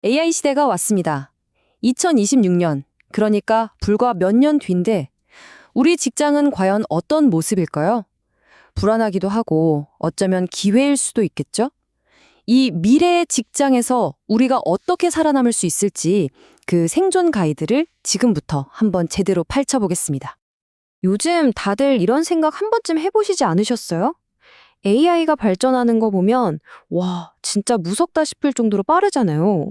AI 시대가 왔습니다. 2026년, 그러니까 불과 몇 년 뒤인데 우리 직장은 과연 어떤 모습일까요? 불안하기도 하고 어쩌면 기회일 수도 있겠죠? 이 미래의 직장에서 우리가 어떻게 살아남을 수 있을지 그 생존 가이드를 지금부터 한번 제대로 펼쳐보겠습니다. 요즘 다들 이런 생각 한 번쯤 해보시지 않으셨어요? AI가 발전하는 거 보면 와, 진짜 무섭다 싶을 정도로 빠르잖아요.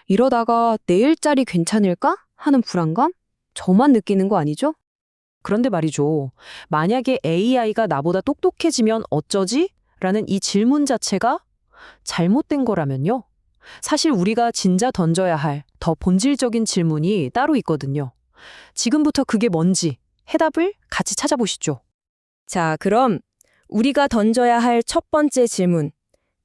이러다가 내 일자리 괜찮을까? 하는 불안감? 저만 느끼는 거 아니죠? 그런데 말이죠. 만약에 AI가 나보다 똑똑해지면 어쩌지? 라는 이 질문 자체가 잘못된 거라면요. 사실 우리가 진짜 던져야 할 더 본질적인 질문이 따로 있거든요. 지금부터 그게 뭔지 해답을 같이 찾아보시죠. 자, 그럼 우리가 던져야 할 첫 번째 질문.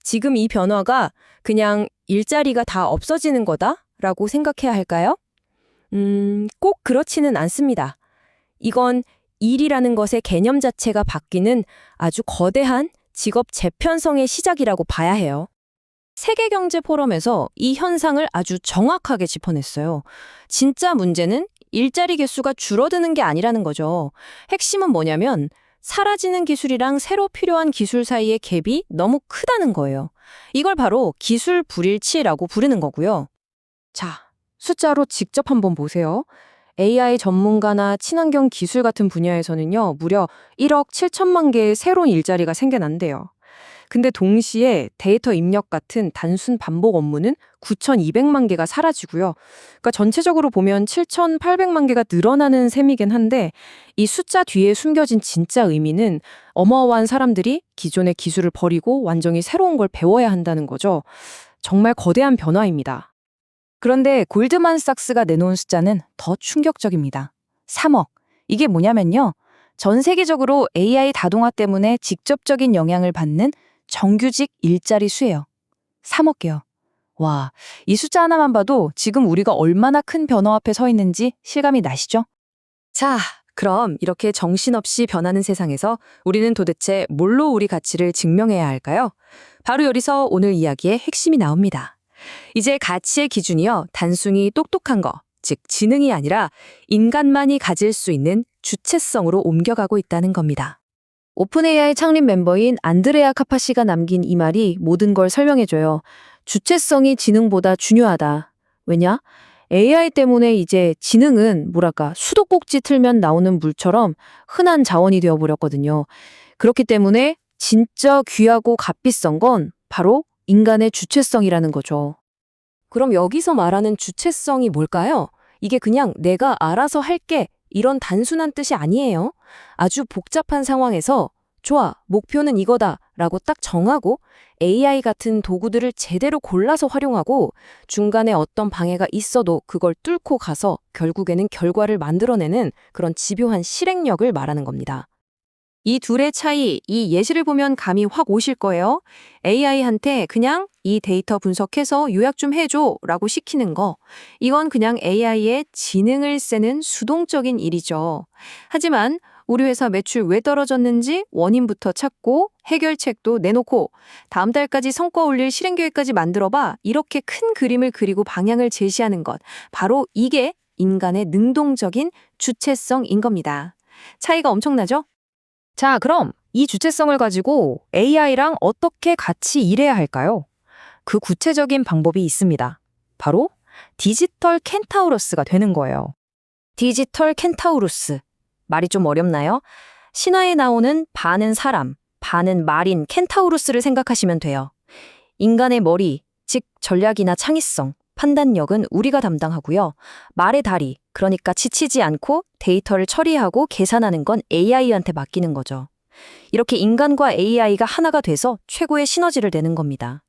지금 이 변화가 그냥 일자리가 다 없어지는 거다라고 생각해야 할까요? 꼭 그렇지는 않습니다. 이건 일이라는 것의 개념 자체가 바뀌는 아주 거대한 직업 재편성의 시작이라고 봐야 해요. 세계경제포럼에서 이 현상을 아주 정확하게 짚어냈어요. 진짜 문제는 일자리 개수가 줄어드는 게 아니라는 거죠. 핵심은 뭐냐면 사라지는 기술이랑 새로 필요한 기술 사이의 갭이 너무 크다는 거예요. 이걸 바로 기술 불일치라고 부르는 거고요. 자, 숫자로 직접 한번 보세요. AI 전문가나 친환경 기술 같은 분야에서는요, 무려 1억 7천만 개의 새로운 일자리가 생겨난대요. 근데 동시에 데이터 입력 같은 단순 반복 업무는 9,200만 개가 사라지고요. 그러니까 전체적으로 보면 7,800만 개가 늘어나는 셈이긴 한데 이 숫자 뒤에 숨겨진 진짜 의미는 어마어마한 사람들이 기존의 기술을 버리고 완전히 새로운 걸 배워야 한다는 거죠. 정말 거대한 변화입니다. 그런데 골드만삭스가 내놓은 숫자는 더 충격적입니다. 3억. 이게 뭐냐면요. 전 세계적으로 AI 다동화 때문에 직접적인 영향을 받는 정규직 일자리 수예요. 3억 개요. 와, 이 숫자 하나만 봐도 지금 우리가 얼마나 큰 변화 앞에 서 있는지 실감이 나시죠? 자, 그럼 이렇게 정신없이 변하는 세상에서 우리는 도대체 뭘로 우리 가치를 증명해야 할까요? 바로 여기서 오늘 이야기의 핵심이 나옵니다. 이제 가치의 기준이요, 단순히 똑똑한 거, 즉 지능이 아니라 인간만이 가질 수 있는 주체성으로 옮겨가고 있다는 겁니다. 오픈 AI 창립 멤버인 안드레아 카파시가 남긴 이 말이 모든 걸 설명해줘요. 주체성이 지능보다 중요하다. 왜냐? AI 때문에 이제 지능은 뭐랄까 수도꼭지 틀면 나오는 물처럼 흔한 자원이 되어버렸거든요. 그렇기 때문에 진짜 귀하고 값비싼 건 바로 인간의 주체성이라는 거죠. 그럼 여기서 말하는 주체성이 뭘까요? 이게 그냥 내가 알아서 할게 이런 단순한 뜻이 아니에요. 아주 복잡한 상황에서 좋아, 목표는 이거다 라고 딱 정하고 AI 같은 도구들을 제대로 골라서 활용하고 중간에 어떤 방해가 있어도 그걸 뚫고 가서 결국에는 결과를 만들어내는 그런 집요한 실행력을 말하는 겁니다. 이 둘의 차이, 이 예시를 보면 감이 확 오실 거예요. AI한테 그냥 이 데이터 분석해서 요약 좀 해줘 라고 시키는 거. 이건 그냥 AI의 지능을 세는 수동적인 일이죠. 하지만 우리 회사 매출 왜 떨어졌는지 원인부터 찾고 해결책도 내놓고 다음 달까지 성과 올릴 실행계획까지 만들어봐. 이렇게 큰 그림을 그리고 방향을 제시하는 것. 바로 이게 인간의 능동적인 주체성인 겁니다. 차이가 엄청나죠? 자, 그럼 이 주체성을 가지고 AI랑 어떻게 같이 일해야 할까요? 그 구체적인 방법이 있습니다. 바로 디지털 켄타우로스가 되는 거예요. 디지털 켄타우로스. 말이 좀 어렵나요? 신화에 나오는 반은 사람, 반은 말인 켄타우로스를 생각하시면 돼요. 인간의 머리, 즉 전략이나 창의성, 판단력은 우리가 담당하고요. 말의 다리, 그러니까 지치지 않고 데이터를 처리하고 계산하는 건 AI한테 맡기는 거죠. 이렇게 인간과 AI가 하나가 돼서 최고의 시너지를 내는 겁니다.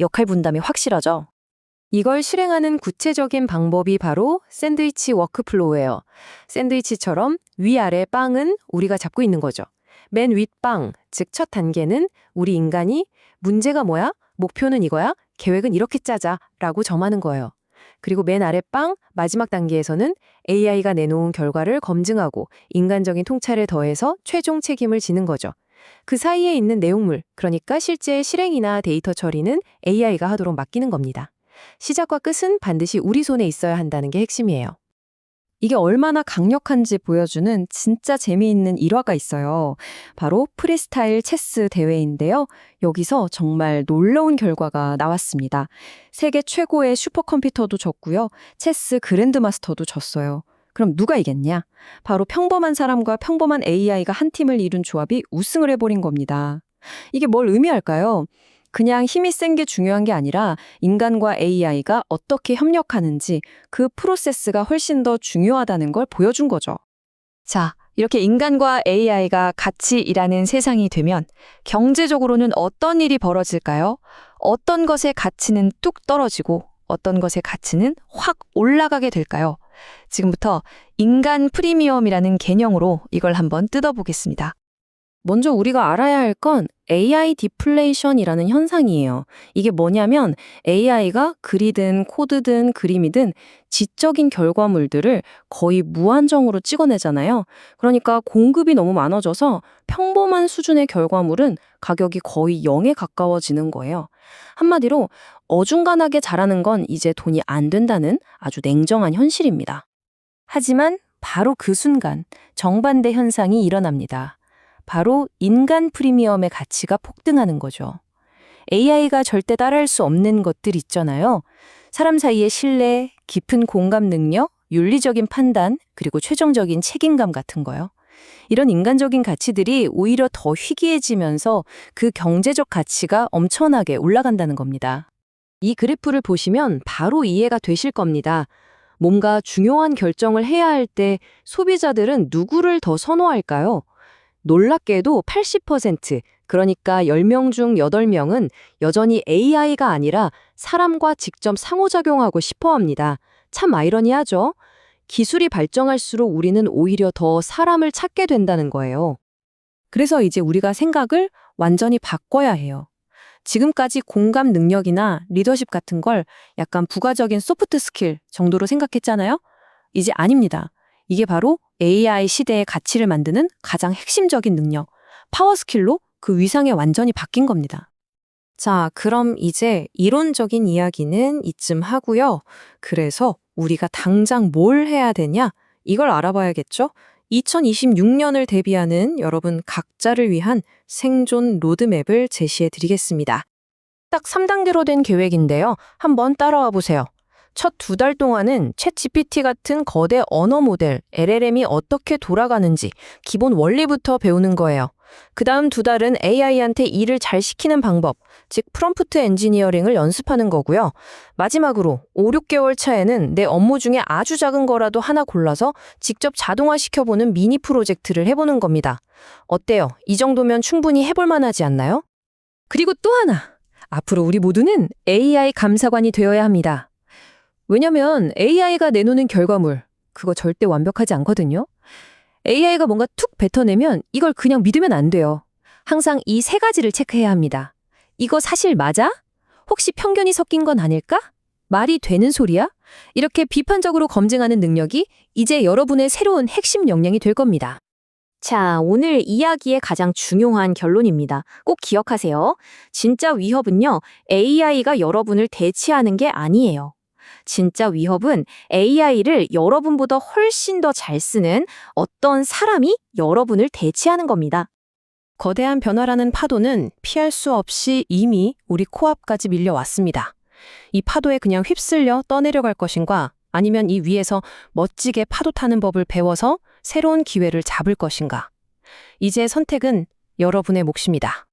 역할 분담이 확실하죠? 이걸 실행하는 구체적인 방법이 바로 샌드위치 워크플로우예요. 샌드위치처럼 위아래 빵은 우리가 잡고 있는 거죠. 맨 윗빵, 즉 첫 단계는 우리 인간이 문제가 뭐야? 목표는 이거야? 계획은 이렇게 짜자 라고 정하는 거예요. 그리고 맨 아래 빵, 마지막 단계에서는 AI가 내놓은 결과를 검증하고 인간적인 통찰을 더해서 최종 책임을 지는 거죠. 그 사이에 있는 내용물, 그러니까 실제 실행이나 데이터 처리는 AI가 하도록 맡기는 겁니다. 시작과 끝은 반드시 우리 손에 있어야 한다는 게 핵심이에요. 이게 얼마나 강력한지 보여주는 진짜 재미있는 일화가 있어요. 바로 프리스타일 체스 대회인데요. 여기서 정말 놀라운 결과가 나왔습니다. 세계 최고의 슈퍼컴퓨터도 졌고요. 체스 그랜드마스터도 졌어요. 그럼 누가 이겼냐? 바로 평범한 사람과 평범한 AI가 한 팀을 이룬 조합이 우승을 해버린 겁니다. 이게 뭘 의미할까요? 그냥 힘이 센 게 중요한 게 아니라 인간과 AI가 어떻게 협력하는지 그 프로세스가 훨씬 더 중요하다는 걸 보여준 거죠. 자, 이렇게 인간과 AI가 같이 일하는 세상이 되면 경제적으로는 어떤 일이 벌어질까요? 어떤 것의 가치는 뚝 떨어지고 어떤 것의 가치는 확 올라가게 될까요? 지금부터 인간 프리미엄이라는 개념으로 이걸 한번 뜯어보겠습니다. 먼저 우리가 알아야 할 건 AI 디플레이션이라는 현상이에요. 이게 뭐냐면 AI가 글이든 코드든 그림이든 지적인 결과물들을 거의 무한정으로 찍어내잖아요. 그러니까 공급이 너무 많아져서 평범한 수준의 결과물은 가격이 거의 0에 가까워지는 거예요. 한마디로 어중간하게 자라는 건 이제 돈이 안 된다는 아주 냉정한 현실입니다. 하지만 바로 그 순간 정반대 현상이 일어납니다. 바로 인간 프리미엄의 가치가 폭등하는 거죠. AI가 절대 따라할 수 없는 것들 있잖아요. 사람 사이의 신뢰, 깊은 공감 능력, 윤리적인 판단, 그리고 최종적인 책임감 같은 거요. 이런 인간적인 가치들이 오히려 더 희귀해지면서 그 경제적 가치가 엄청나게 올라간다는 겁니다. 이 그래프를 보시면 바로 이해가 되실 겁니다. 뭔가 중요한 결정을 해야 할 때 소비자들은 누구를 더 선호할까요? 놀랍게도 80%, 그러니까 10명 중 8명은 여전히 AI가 아니라 사람과 직접 상호작용하고 싶어 합니다. 참 아이러니하죠? 기술이 발전할수록 우리는 오히려 더 사람을 찾게 된다는 거예요. 그래서 이제 우리가 생각을 완전히 바꿔야 해요. 지금까지 공감 능력이나 리더십 같은 걸 약간 부가적인 소프트 스킬 정도로 생각했잖아요? 이제 아닙니다. 이게 바로 AI 시대의 가치를 만드는 가장 핵심적인 능력, 파워 스킬로 그 위상에 완전히 바뀐 겁니다. 자, 그럼 이제 이론적인 이야기는 이쯤 하고요. 그래서 우리가 당장 뭘 해야 되냐? 이걸 알아봐야겠죠? 2026년을 대비하는 여러분 각자를 위한 생존 로드맵을 제시해 드리겠습니다. 딱 3단계로 된 계획인데요. 한번 따라와 보세요. 첫 2달 동안은 챗GPT 같은 거대 언어 모델, LLM이 어떻게 돌아가는지 기본 원리부터 배우는 거예요. 그 다음 2달은 AI한테 일을 잘 시키는 방법, 즉 프롬프트 엔지니어링을 연습하는 거고요. 마지막으로 5, 6개월 차에는 내 업무 중에 아주 작은 거라도 하나 골라서 직접 자동화시켜보는 미니 프로젝트를 해보는 겁니다. 어때요? 이 정도면 충분히 해볼 만하지 않나요? 그리고 또 하나! 앞으로 우리 모두는 AI 감사관이 되어야 합니다. 왜냐면 AI가 내놓는 결과물, 그거 절대 완벽하지 않거든요. AI가 뭔가 툭 뱉어내면 이걸 그냥 믿으면 안 돼요. 항상 이 3가지를 체크해야 합니다. 이거 사실 맞아? 혹시 편견이 섞인 건 아닐까? 말이 되는 소리야? 이렇게 비판적으로 검증하는 능력이 이제 여러분의 새로운 핵심 역량이 될 겁니다. 자, 오늘 이야기의 가장 중요한 결론입니다. 꼭 기억하세요. 진짜 위협은요, AI가 여러분을 대체하는 게 아니에요. 진짜 위협은 AI를 여러분보다 훨씬 더 잘 쓰는 어떤 사람이 여러분을 대체하는 겁니다. 거대한 변화라는 파도는 피할 수 없이 이미 우리 코앞까지 밀려왔습니다. 이 파도에 그냥 휩쓸려 떠내려갈 것인가, 아니면 이 위에서 멋지게 파도 타는 법을 배워서 새로운 기회를 잡을 것인가. 이제 선택은 여러분의 몫입니다.